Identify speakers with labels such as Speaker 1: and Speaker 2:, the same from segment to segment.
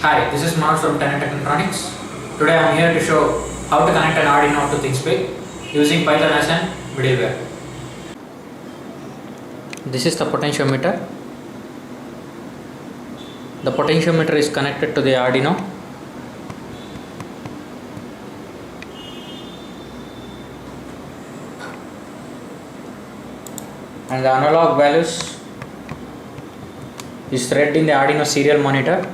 Speaker 1: Hi, this is Manoj from Tenet Technetronics. Today I am here to show how to connect an Arduino to ThingSpeak using Python as an middleware. This is the potentiometer. The potentiometer is connected to the Arduino. And the analog values is read in the Arduino serial monitor.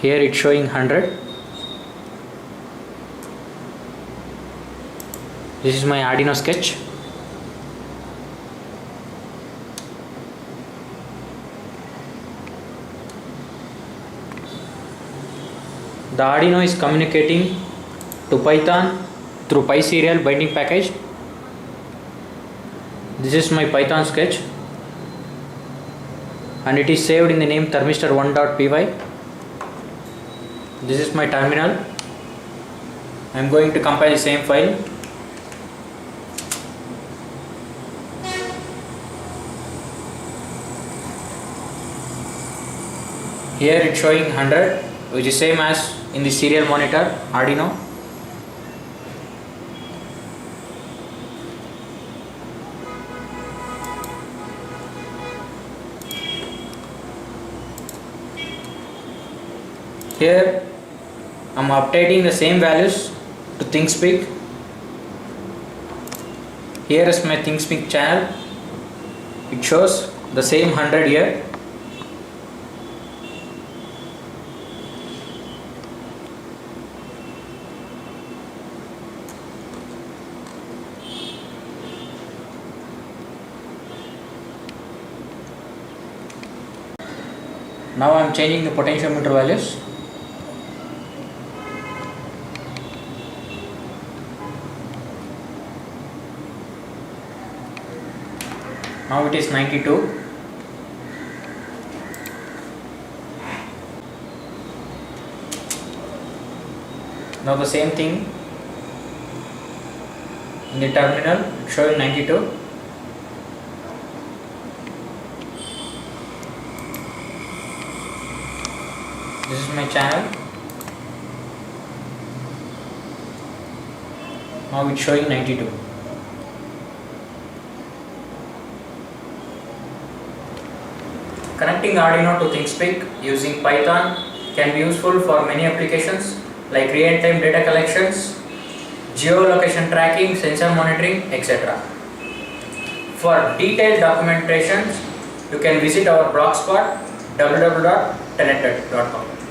Speaker 1: Here it's showing 100. This is my Arduino sketch. The Arduino is communicating to Python through PySerial binding package. This is my Python sketch and it is saved in the name thermistor1.py. This is my terminal. I am going to compile the same file. Here it's showing 100, which is same as in the serial monitor Arduino. Here I am updating the same values to ThingSpeak. Here is my ThingSpeak channel. It shows the same 100 here. Now I am changing the potentiometer values. Now it is 92. Now the same thing in the terminal showing 92. This is my channel. Now it's showing 92. Connecting Arduino to ThingSpeak using Python can be useful for many applications like real-time data collections, geolocation tracking, sensor monitoring, etc. For detailed documentations, you can visit our blogspot www.tenet.com.